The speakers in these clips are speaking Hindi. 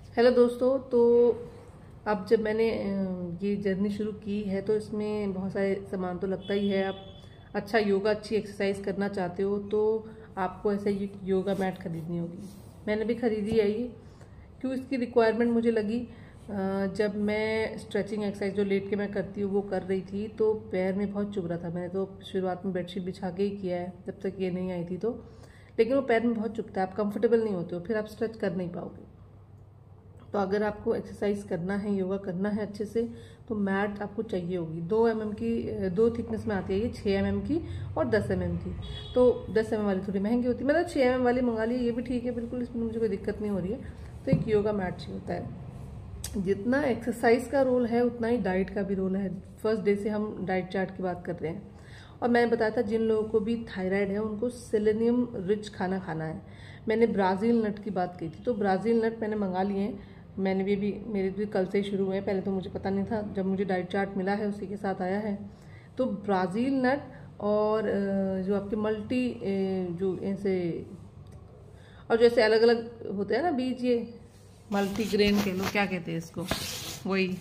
हेलो दोस्तों। तो अब जब मैंने ये जर्नी शुरू की है तो इसमें बहुत सारे सामान तो लगता ही है। आप अच्छा योगा, अच्छी एक्सरसाइज करना चाहते हो तो आपको ऐसे योगा मैट खरीदनी होगी। मैंने भी खरीदी है ये। क्यों इसकी रिक्वायरमेंट मुझे लगी, जब मैं स्ट्रेचिंग एक्सरसाइज जो लेट के मैं करती हूँ वो कर रही थी तो पैर में बहुत चुभ रहा था। मैंने तो शुरुआत में बेडशीट बिछा के ही किया है जब तक ये नहीं आई थी तो, लेकिन वो पैर में बहुत चुभता है, आप कंफर्टेबल नहीं होते हो, फिर आप स्ट्रेच कर नहीं पाओगे। तो अगर आपको एक्सरसाइज करना है, योगा करना है अच्छे से, तो मैट आपको चाहिए होगी। 2 mm की, 2 थिकनेस में आती है ये, 6 mm की और 10 mm की। तो 10 mm वाली थोड़ी महंगी होती है, मतलब 6 mm वाली मंगा ली, ये भी ठीक है बिल्कुल, इसमें मुझे कोई दिक्कत नहीं हो रही है। तो एक योगा मैट चाहिए होता है। जितना एक्सरसाइज का रोल है उतना ही डाइट का भी रोल है। फर्स्ट डे से हम डाइट चार्ट की बात कर रहे हैं और मैंने बताया था जिन लोगों को भी थायराइड है उनको सेलेनियम रिच खाना खाना है। मैंने ब्राज़ील नट की बात की थी, तो ब्राज़ील नट मैंने मंगा लिए हैं। मैंने भी मेरे भी कल से ही शुरू हुए, पहले तो मुझे पता नहीं था, जब मुझे डाइट चार्ट मिला है उसी के साथ आया है। तो ब्राज़ील नट और जो आपके मल्टी जो ऐसे और जैसे अलग अलग होते हैं ना बीज, ये मल्टी ग्रेन कह लो, क्या कहते हैं इसको, वही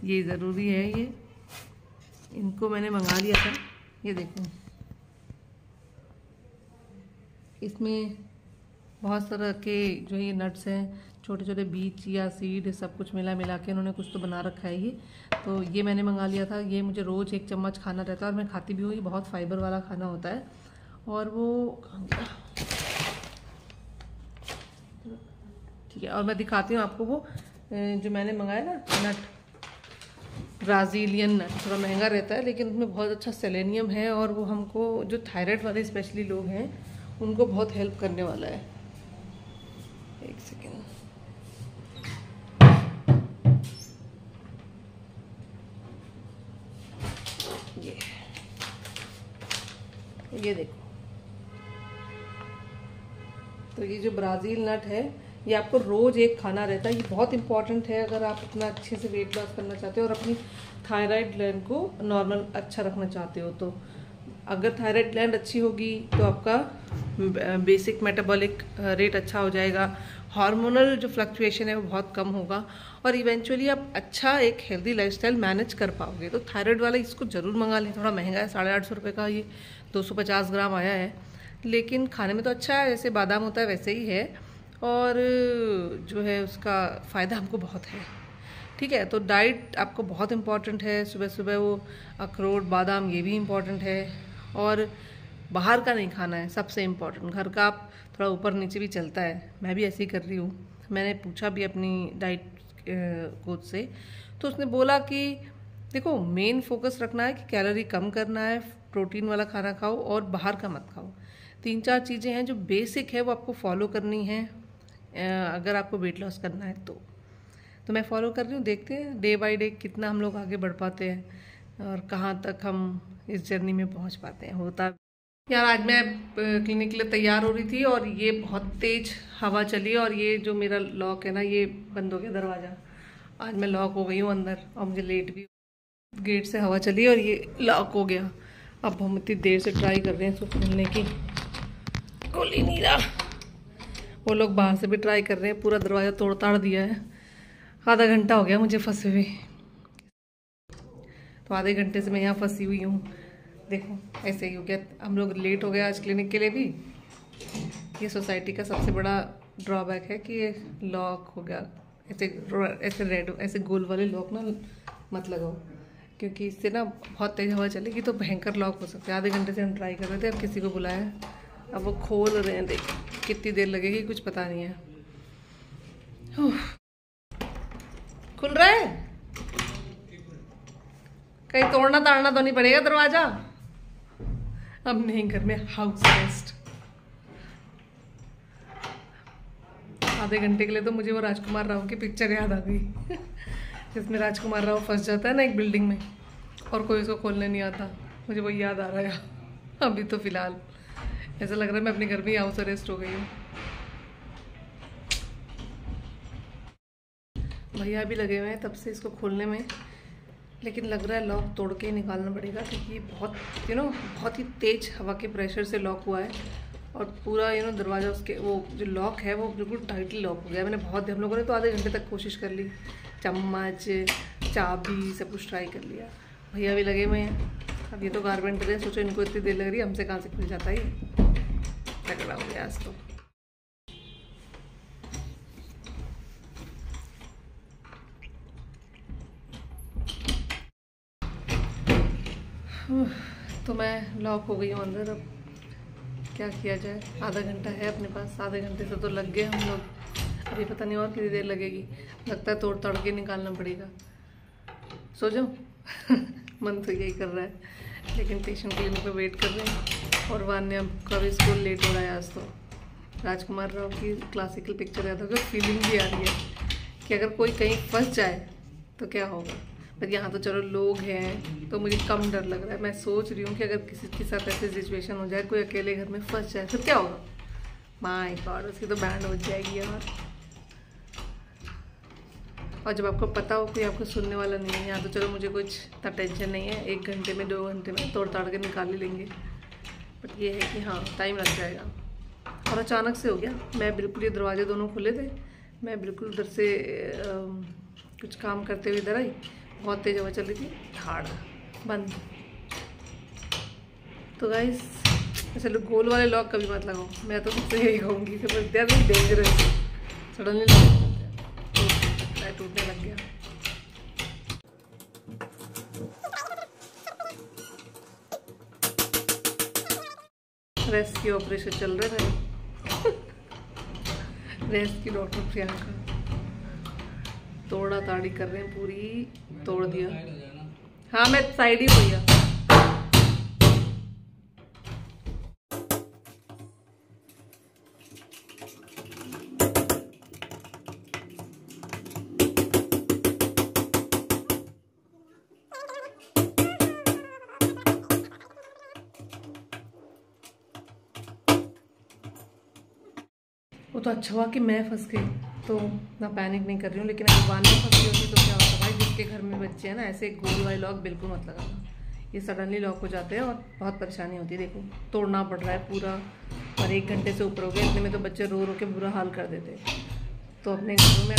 ये ज़रूरी है। ये इनको मैंने मंगा लिया था। ये देखो, इसमें बहुत तरह के जो ये नट्स हैं, छोटे छोटे बीज, चिया सीड, सब कुछ मिला मिला के उन्होंने कुछ तो बना रखा है ये। तो ये मैंने मंगा लिया था। ये मुझे रोज़ 1 चम्मच खाना रहता है और मैं खाती भी हूँ। ये बहुत फाइबर वाला खाना होता है। और वो ठीक है, और मैं दिखाती हूँ आपको वो जो मैंने मंगाया ना नट, ब्राज़ीलियन नट। थोड़ा महंगा रहता है लेकिन उसमें बहुत अच्छा सेलेनियम है और वो हमको जो थायराइड वाले स्पेशली लोग हैं उनको बहुत हेल्प करने वाला है। एक सेकेंड, ये देखो। तो ये जो ब्राज़ील नट है ये आपको रोज़ एक खाना रहता है। ये बहुत इंपॉर्टेंट है अगर आप अपना अच्छे से वेट लॉस करना चाहते हो और अपनी थायराइड ग्लैंड को नॉर्मल अच्छा रखना चाहते हो। तो अगर थायराइड ग्लैंड अच्छी होगी तो आपका बेसिक मेटाबॉलिक रेट अच्छा हो जाएगा, हार्मोनल जो फ्लक्चुएशन है वो बहुत कम होगा और इवेंचुअली आप अच्छा एक हेल्दी लाइफस्टाइल मैनेज कर पाओगे। तो थायराइड वाला इसको ज़रूर मंगा लें। थोड़ा महंगा है, 850 रुपये का ये 250 ग्राम आया है, लेकिन खाने में तो अच्छा है, जैसे बादाम होता है वैसे ही है और जो है उसका फ़ायदा हमको बहुत है। ठीक है, तो डाइट आपको बहुत इम्पॉर्टेंट है। सुबह सुबह वो अखरोट, बादाम, ये भी इम्पॉर्टेंट है। और बाहर का नहीं खाना है, सबसे इम्पॉर्टेंट। घर का आप थोड़ा ऊपर नीचे भी चलता है, मैं भी ऐसे ही कर रही हूँ। मैंने पूछा भी अपनी डाइट कोच से, तो उसने बोला कि देखो मेन फोकस रखना है कि कैलोरी कम करना है, प्रोटीन वाला खाना खाओ और बाहर का मत खाओ। 3-4 चीज़ें हैं जो बेसिक है वो आपको फॉलो करनी है अगर आपको वेट लॉस करना है तो मैं फॉलो कर रही हूँ। देखते हैं डे बाय डे कितना हम लोग आगे बढ़ पाते हैं और कहाँ तक हम इस जर्नी में पहुँच पाते हैं। होता यार, आज मैं क्लिनिक के लिए तैयार हो रही थी और ये बहुत तेज हवा चली और ये जो मेरा लॉक है ना ये बंद हो गया दरवाज़ा। आज मैं लॉक हो गई हूँ अंदर और मुझे लेट भी, गेट से हवा चली और ये लॉक हो गया। अब हम इतनी देर से ट्राई कर रहे हैं इसको खोलने की, खोल ही नहीं रहा। वो लोग बाहर से भी ट्राई कर रहे हैं, पूरा दरवाज़ा तोड़ ताड़ दिया है। आधा घंटा हो गया मुझे फंसे हुए, तो आधे घंटे से मैं यहाँ फंसी हुई हूँ। देखो ऐसे ही हो गया, हम लोग लेट हो गया आज क्लिनिक के लिए भी। ये सोसाइटी का सबसे बड़ा ड्रॉबैक है कि ये लॉक हो गया। ऐसे रेड, ऐसे गोल वाले लॉक ना मत लगाओ, क्योंकि इससे ना बहुत तेज हवा चलेगी तो भयंकर लॉक हो सकता है। आधे घंटे से हम ट्राई कर रहे थे, अब किसी को बुलाया, अब वो खोल रहे हैं। देख कितनी देर लगेगी कुछ पता नहीं है। खुल रहा है, कहीं तोड़ना ताड़ना तो नहीं पड़ेगा दरवाजा। अब नहीं, घर में हाउस अरेस्ट। आधे घंटे के लिए तो मुझे वो राजकुमार राव की पिक्चर याद आ गई जिसमें राजकुमार राव फंस जाता है ना एक बिल्डिंग में और कोई उसको खोलने नहीं आता। मुझे वो याद आ रहा है अभी। तो फिलहाल ऐसा लग रहा है मैं अपने घर में ही हाउस अरेस्ट हो गई हूँ। भैया भी लगे हुए हैं तब से इसको खोलने में, लेकिन लग रहा है लॉक तोड़ के निकालना पड़ेगा क्योंकि बहुत बहुत ही तेज़ हवा के प्रेशर से लॉक हुआ है। और पूरा दरवाज़ा उसके वो जो लॉक है वो बिल्कुल टाइटली लॉक हो गया। मैंने बहुत हम लोगों ने तो आधे घंटे तक कोशिश कर ली, चम्मच चाबी सब कुछ ट्राई कर लिया। भैया भी लगे हुए हैं। अब ये तो कारपेंटर है, सोचो इनको इतनी देर लग रही है, हमसे कहाँ से खुल जाता है। तगड़ा हो गया आज तो। तो मैं लॉक हो गई हूँ अंदर। अब क्या किया जाए, आधा घंटा है अपने पास, आधे घंटे से तो लग गए हम लोग। अभी पता नहीं और कितनी देर लगेगी, लगता है तोड़ तड़ के निकालना पड़ेगा। सो जाओ मन तो यही कर रहा है, लेकिन पेशेंट क्लिनिक पे वेट कर रहे हैं। और वान्या का भी स्कूल लेट हो रहा है आज तो। राजकुमार राव की क्लासिकल पिक्चर याद होगा, फीलिंग भी आ रही है कि अगर कोई कहीं फंस जाए तो क्या होगा। पर यहाँ तो चलो लोग हैं तो मुझे कम डर लग रहा है। मैं सोच रही हूँ कि अगर किसी के साथ ऐसी सिचुएशन हो जाए, कोई अकेले घर में फंस जाए, फिर क्या होगा। माय गॉड, उसकी तो बैंड हो जाएगी यार। और जब आपको पता हो कोई आपको सुनने वाला नहीं है, यहाँ तो चलो मुझे कुछ इतना टेंशन नहीं है, 1 घंटे में 2 घंटे में तोड़ ताड़ के निकाल ही लेंगे। बट ये है कि हाँ टाइम लग जाएगा। और अचानक से हो गया, मैं बिल्कुल, ये दरवाजे दोनों खुले थे, मैं बिल्कुल उधर से कुछ काम करते हुए इधर आई, बहुत तेज हवा चल रही थी, धाड़ बंद। तो गाइस चलो गोल वाले लॉक कभी मत लगाओ, मैं तो सबसे यही कहूँगी कि बस दे डेंजरस सडनली टूटने लग गया। रेस्क्यू ऑपरेशन चल रहा है रेस्क्यू डॉक्टर प्रियंका तोड़ा ताड़ी कर रहे हैं, पूरी तोड़ दिया। हाँ मैं साइड ही हुई। वो तो अच्छा हुआ कि मैं फंस गई, तो ना पैनिक नहीं कर रही हूँ। लेकिन अगर वान्या फंस गई होती तो क्या होता भाई। जिसके घर में बच्चे हैं ना, ऐसे गोल वाले लॉक बिल्कुल मत लगाना, ये सडनली लॉक हो जाते हैं और बहुत परेशानी होती है। देखो तोड़ना पड़ रहा है पूरा, और 1 घंटे से ऊपर हो गया, इतने में तो बच्चे रो रो के बुरा हाल कर देते। तो अपने घरों में